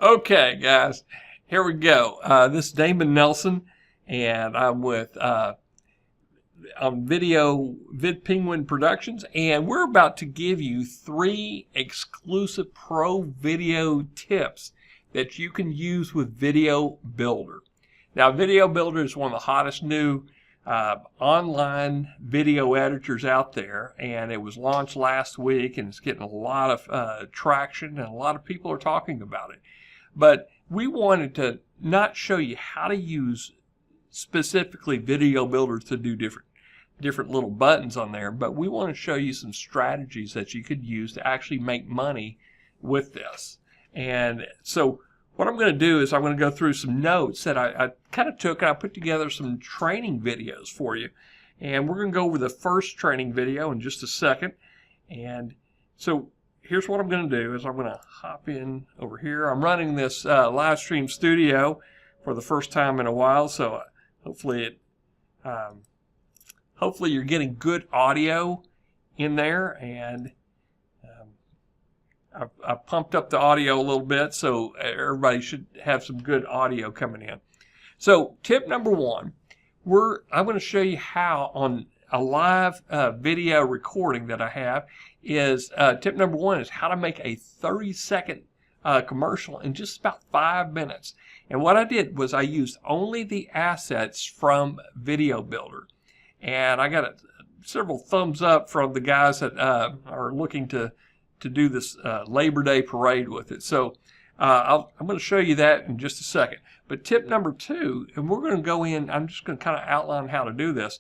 Okay, guys, here we go. This is Damon Nelson, and I'm with on VidPenguin Productions, and we're about to give you 3 exclusive pro video tips that you can use with VideoBuilder. Now, VideoBuilder is one of the hottest new online video editors out there, and it was launched last week, and it's getting a lot of traction, and a lot of people are talking about it. But we wanted to not show you how to use specifically VideoBuilder to do different little buttons on there, but we want to show you some strategies that you could use to actually make money with this. And so what I'm going to do is I'm going to go through some notes that I kind of took, and I put together some training videos for you. And we're going to go over the first training video in just a second. And so here's what I'm going to do is I'm going to hop in over here. I'm running this live stream studio for the first time in a while, so hopefully you're getting good audio in there, and I've pumped up the audio a little bit, so everybody should have some good audio coming in. So tip number 1, I'm going to show you how on a live video recording that I have is tip number 1 is how to make a 30-second commercial in just about 5 minutes. And what I did was I used only the assets from VideoBuilder. And I got several thumbs up from the guys that are looking to do this Labor Day parade with it. So I'm going to show you that in just a second. But tip number 2, and we're going to go in, I'm just going to kind of outline how to do this,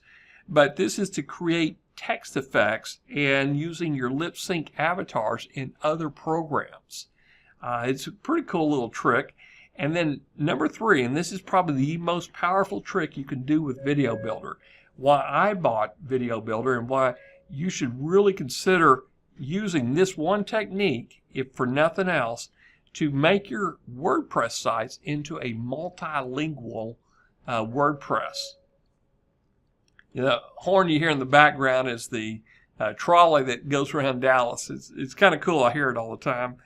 but this is to create text effects and using your lip sync avatars in other programs. It's a pretty cool little trick. And then number 3, and this is probably the most powerful trick you can do with VideoBuilder, why I bought VideoBuilder and why you should really consider using this one technique, if for nothing else, to make your WordPress sites into a multilingual WordPress. The horn you hear in the background is the trolley that goes around Dallas. It's kind of cool. I hear it all the time.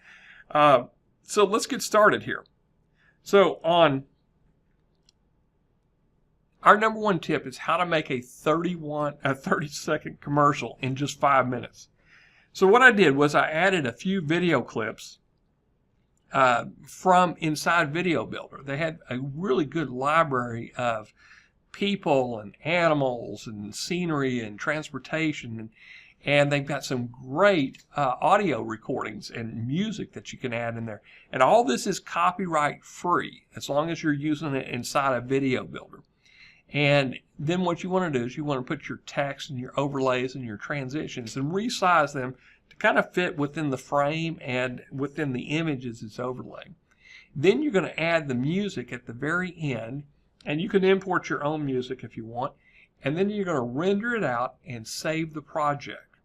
So let's get started here. So on our number 1 tip is how to make a 30-second commercial in just 5 minutes. So what I did was I added a few video clips from inside VideoBuilder. They had a really good library of people and animals and scenery and transportation, and they've got some great audio recordings and music that you can add in there. And all this is copyright free as long as you're using it inside a VideoBuilder. And then what you want to do is you want to put your text and your overlays and your transitions and resize them to kind of fit within the frame and within the images it's overlaying. Then you're going to add the music at the very end, and you can import your own music if you want, and then you're going to render it out and save the project.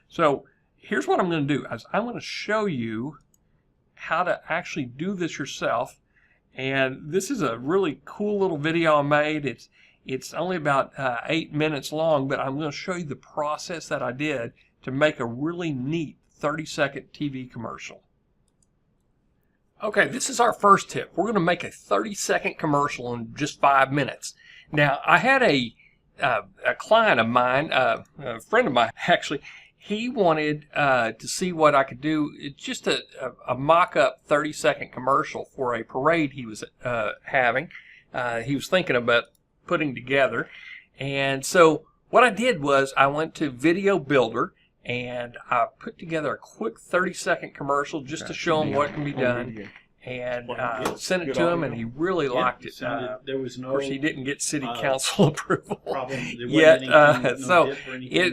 So here's what I'm going to do is I'm going to show you how to actually do this yourself. And this is a really cool little video I made. It's only about 8 minutes long, but I'm going to show you the process that I did to make a really neat 30-second TV commercial. Okay, this is our first tip. We're going to make a 30-second commercial in just 5 minutes. Now, I had a client of mine, a friend of mine actually. He wanted to see what I could do. It's just a mock-up 30-second commercial for a parade he was having. He was thinking about putting together. And so what I did was I went to VideoBuilder and I put together a quick 30-second commercial just to show him what can be done. And sent it to him, and he really liked it. There was no, of course, he didn't get city council approval yet.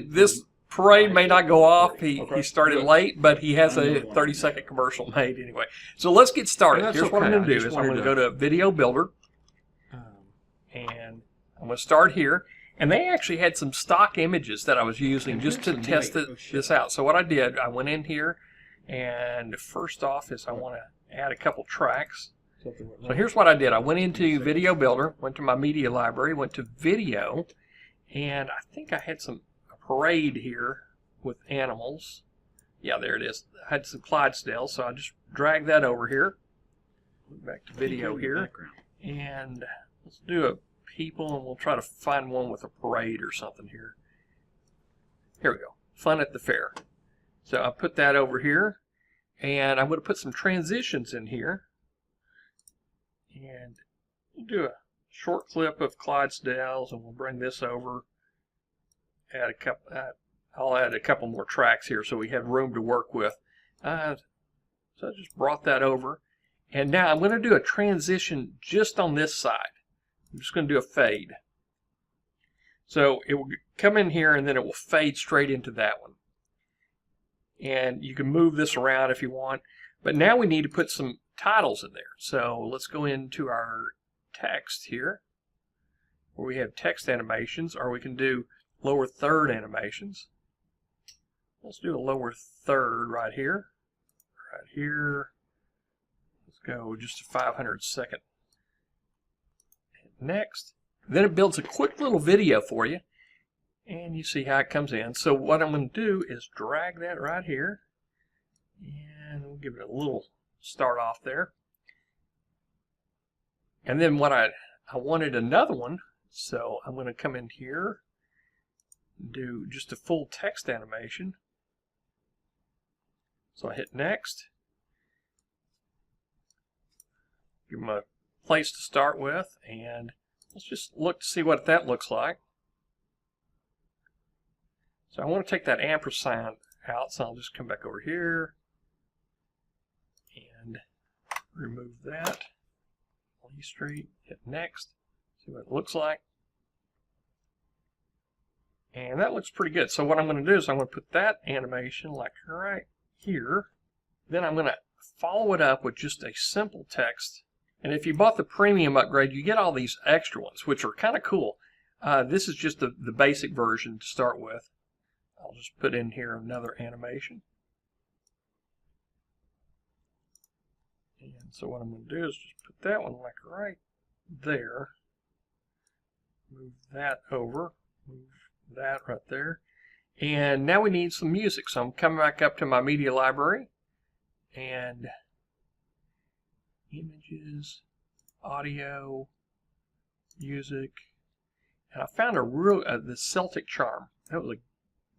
This parade may not go off. He started late, but he has a 30-second commercial made anyway. So let's get started. Here's what I'm going to do is I'm going to go to VideoBuilder, and I'm going to start here. And they actually had some stock images that I was using just to test this out. So what I did, I went in here, and first off is I want to add a couple tracks. So here's what I did. I went into VideoBuilder, went to my media library, went to video, and I think I had a parade here with animals. Yeah, there it is. I had some Clydesdales, so I just drag that over here. Back to video here. And let's do a people, and we'll try to find one with a parade or something here. Here we go. Fun at the fair. So I put that over here, and I'm going to put some transitions in here. And we'll do a short clip of Clydesdales, and we'll bring this over. Add a couple. I'll add a couple more tracks here so we have room to work with. So I just brought that over. And now I'm going to do a transition just on this side. I'm just going to do a fade. So it will come in here and then it will fade straight into that one. And you can move this around if you want. But now we need to put some titles in there. So let's go into our text here, where we have text animations, or we can do lower third animations. Let's do a lower third right here. Right here. Let's go just a 500 second. Next. Then it builds a quick little video for you. And you see how it comes in. So what I'm going to do is drag that right here. And we'll give it a little start off there. And then what I wanted another one. So I'm going to come in here. Do just a full text animation. So I hit next. Give them a place to start with, and let's just look to see what that looks like. So I want to take that ampersand out, so I'll just come back over here and remove that. Lee Street, hit next, see what it looks like. And that looks pretty good. So what I'm going to do is I'm going to put that animation like right here. Then I'm going to follow it up with just a simple text. And if you bought the premium upgrade, you get all these extra ones, which are kind of cool. This is just the basic version to start with. I'll just put in here another animation. And so what I'm going to do is just put that one like right there. Move that over. Move that right there. And now we need some music. So I'm coming back up to my media library. And images, audio, music. And I found the Celtic Charm. That was a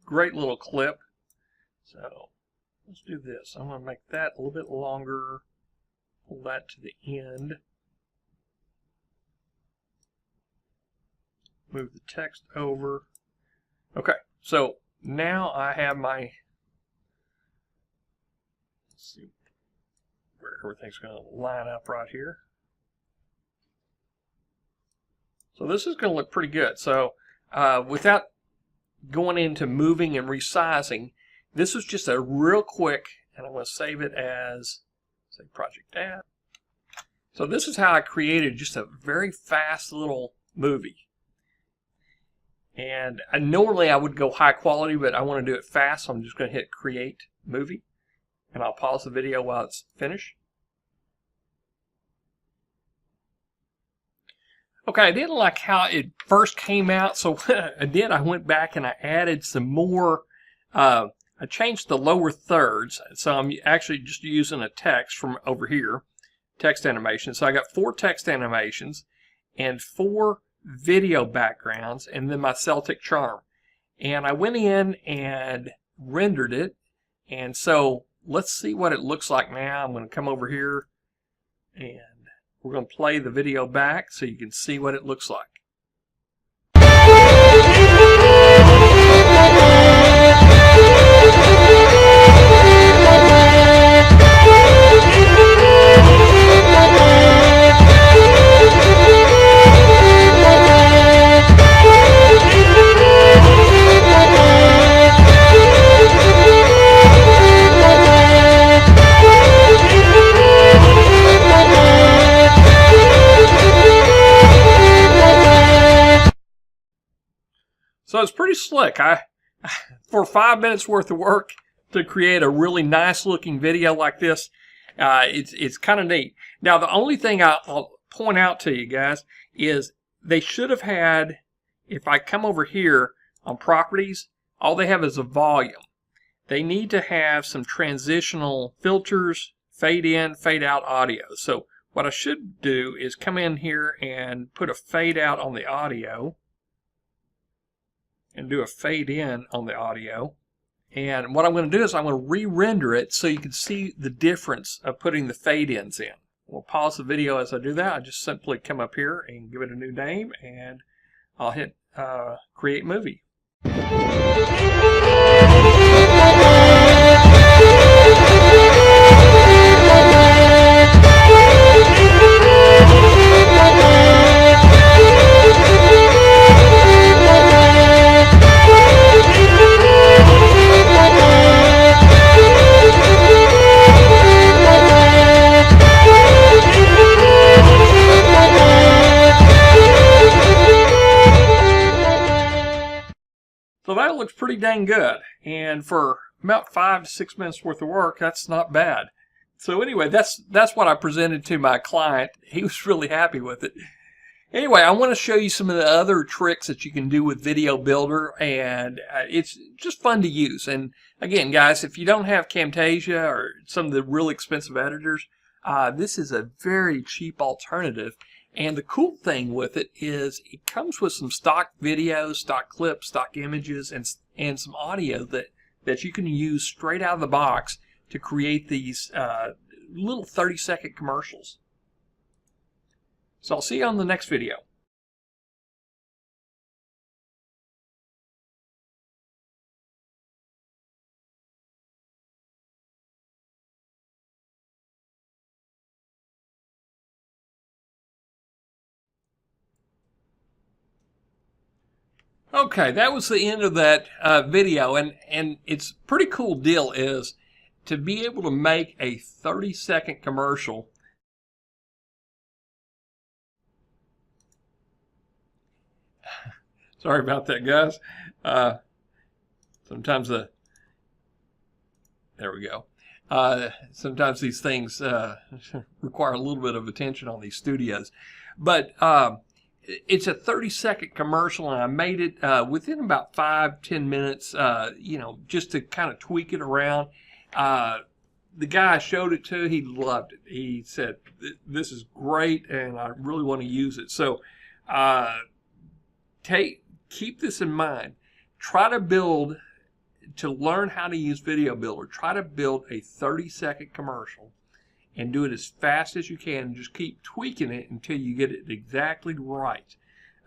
great little clip. So let's do this. I'm going to make that a little bit longer. Pull that to the end. Move the text over. Okay, so now I have my, let's see where everything's going to line up right here. So this is going to look pretty good. So without going into moving and resizing, this was just a real quick, and I'm going to save it as, say, Project Add. So this is how I created just a very fast little movie. And normally I would go high quality, but I want to do it fast, so I'm just going to hit Create Movie. And I'll pause the video while it's finished. Okay, I didn't like how it first came out, so what I did, I went back and I added some more. I changed the lower thirds, so I'm actually just using a text from over here, text animation. So I got 4 text animations and 4 video backgrounds, and then my Celtic Charm. And I went in and rendered it, and so let's see what it looks like now. I'm going to come over here and we're going to play the video back so you can see what it looks like. So it's pretty slick. For 5 minutes worth of work to create a really nice looking video like this, it's kind of neat. Now the only thing I'll point out to you guys is they should have had, if I come over here on properties, all they have is a volume. they need to have some transitional filters, fade in, fade out audio. So what I should do is come in here and put a fade out on the audio and do a fade in on the audio. And what I'm going to do is I'm going to re-render it so you can see the difference of putting the fade ins in. We'll pause the video as I do that. I just simply come up here and give it a new name, and I'll hit create movie. So that looks pretty dang good, and for about 5 to 6 minutes worth of work, that's not bad. So anyway, that's what I presented to my client. He was really happy with it. Anyway, I want to show you some of the other tricks that you can do with VideoBuilder, and it's just fun to use. And again, guys, if you don't have Camtasia or some of the really expensive editors, this is a very cheap alternative. And the cool thing with it is it comes with some stock videos, stock clips, stock images, and some audio that you can use straight out of the box to create these little 30-second commercials. So I'll see you on the next video. Okay, that was the end of that video, and it's a pretty cool deal is to be able to make a 30-second commercial. Sorry about that, guys. Sometimes there we go. Sometimes these things require a little bit of attention on these studios, but it's a 30-second commercial, and I made it within about 5-10 minutes, just to kind of tweak it around. The guy I showed it to, he loved it. He said, this is great, and I really want to use it. So keep this in mind. To learn how to use VideoBuilder, try to build a 30-second commercial and do it as fast as you can, and just keep tweaking it until you get it exactly right.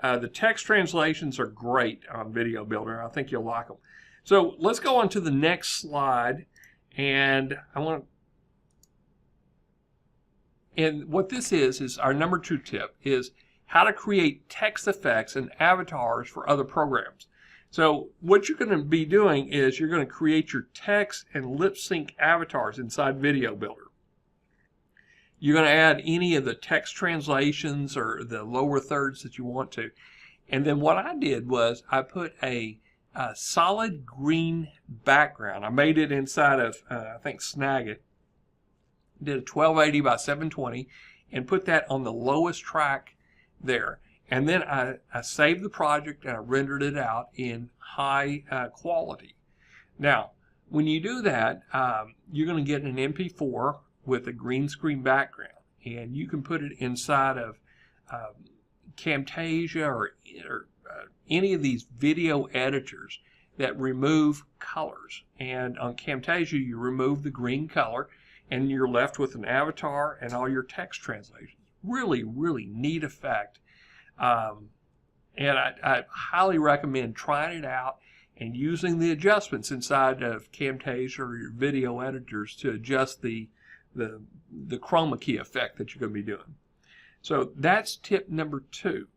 The text translations are great on VideoBuilder. I think you'll like them. So let's go on to the next slide, and what this is our number 2 tip, is how to create text effects and avatars for other programs. So what you're going to be doing is you're going to create your text and lip sync avatars inside VideoBuilder. You're going to add any of the text translations or the lower thirds that you want to. And then what I did was I put a solid green background. I made it inside of, I think, Snagit. Did a 1280 by 720 and put that on the lowest track there. And then I saved the project and I rendered it out in high quality. Now, when you do that, you're going to get an MP4 with a green screen background, and you can put it inside of Camtasia or any of these video editors that remove colors. And on Camtasia, you remove the green color, and you're left with an avatar and all your text translations. Really, really neat effect. And I highly recommend trying it out and using the adjustments inside of Camtasia or your video editors to adjust the chroma key effect that you're going to be doing. So that's tip number 2.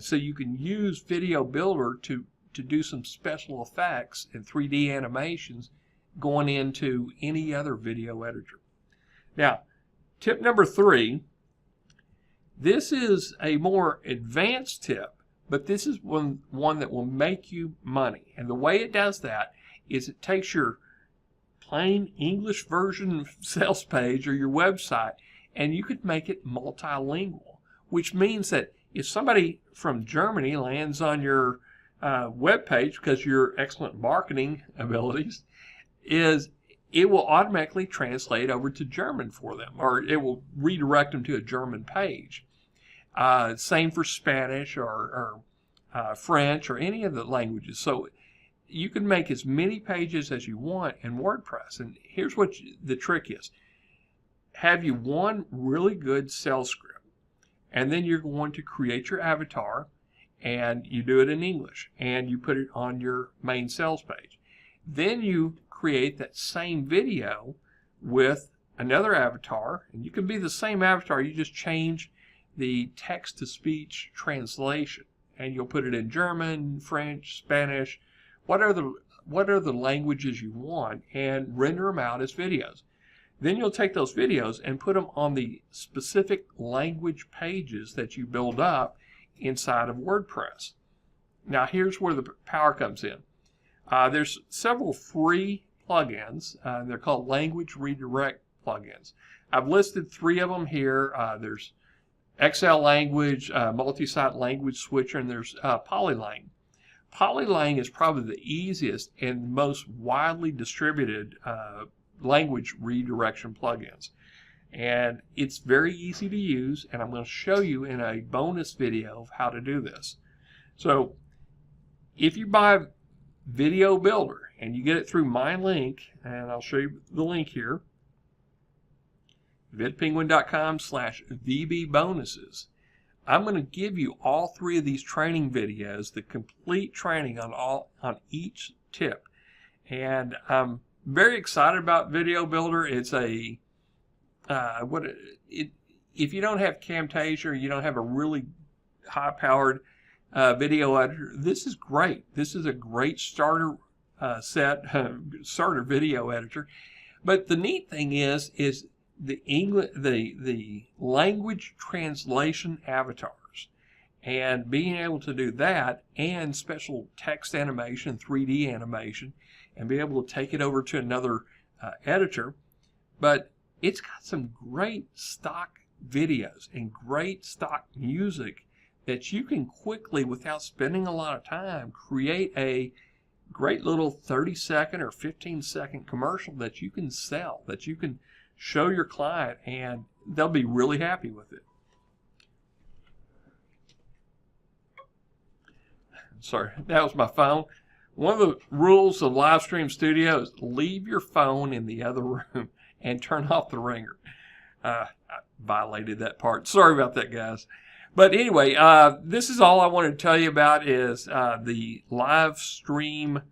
So you can use VideoBuilder to do some special effects and 3D animations going into any other video editor. Now, tip number 3, this is a more advanced tip, but this is one that will make you money. And the way it does that is it takes your plain English version sales page or your website, and you could make it multilingual, which means that if somebody from Germany lands on your web page because of your excellent marketing abilities, is it will automatically translate over to German for them, or it will redirect them to a German page. Same for Spanish or French or any of the languages. So you can make as many pages as you want in WordPress. And here's what the trick is. Have you one really good sales script, and then you're going to create your avatar, and you do it in English, and you put it on your main sales page. Then you create that same video with another avatar, and you can be the same avatar, you just change the text-to-speech translation, and you'll put it in German, French, Spanish, what are the languages you want, and render them out as videos. Then you'll take those videos and put them on the specific language pages that you build up inside of WordPress. Now here's where the power comes in. There's several free plugins. They're called language redirect plugins. I've listed 3 of them here. There's XL Language, multi-site language switcher, and there's Polylang. Polylang is probably the easiest and most widely distributed language redirection plugins. And it's very easy to use, and I'm going to show you in a bonus video of how to do this. So if you buy VideoBuilder and you get it through my link, and I'll show you the link here, vidpenguin.com/VBbonuses, I'm going to give you all 3 of these training videos, the complete training on each tip. And I'm very excited about VideoBuilder. It's a if you don't have Camtasia, or you don't have a really high-powered video editor, this is great. This is a great starter starter video editor. But the neat thing is the language translation avatars, and being able to do that, and special text animation, 3D animation, and be able to take it over to another editor. But it's got some great stock videos and great stock music that you can quickly, without spending a lot of time, create a great little 30-second or 15-second commercial that you can sell, that you can show your client, and they'll be really happy with it. Sorry, that was my phone. One of the rules of Live Stream Studio is leave your phone in the other room and turn off the ringer. I violated that part. Sorry about that, guys. But anyway, this is all I wanted to tell you about is the live stream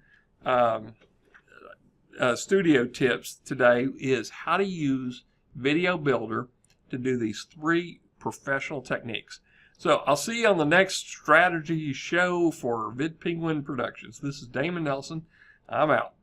studio tips today is how to use VideoBuilder to do these 3 professional techniques. So I'll see you on the next strategy show for VidPenguin Productions. This is Damon Nelson. I'm out.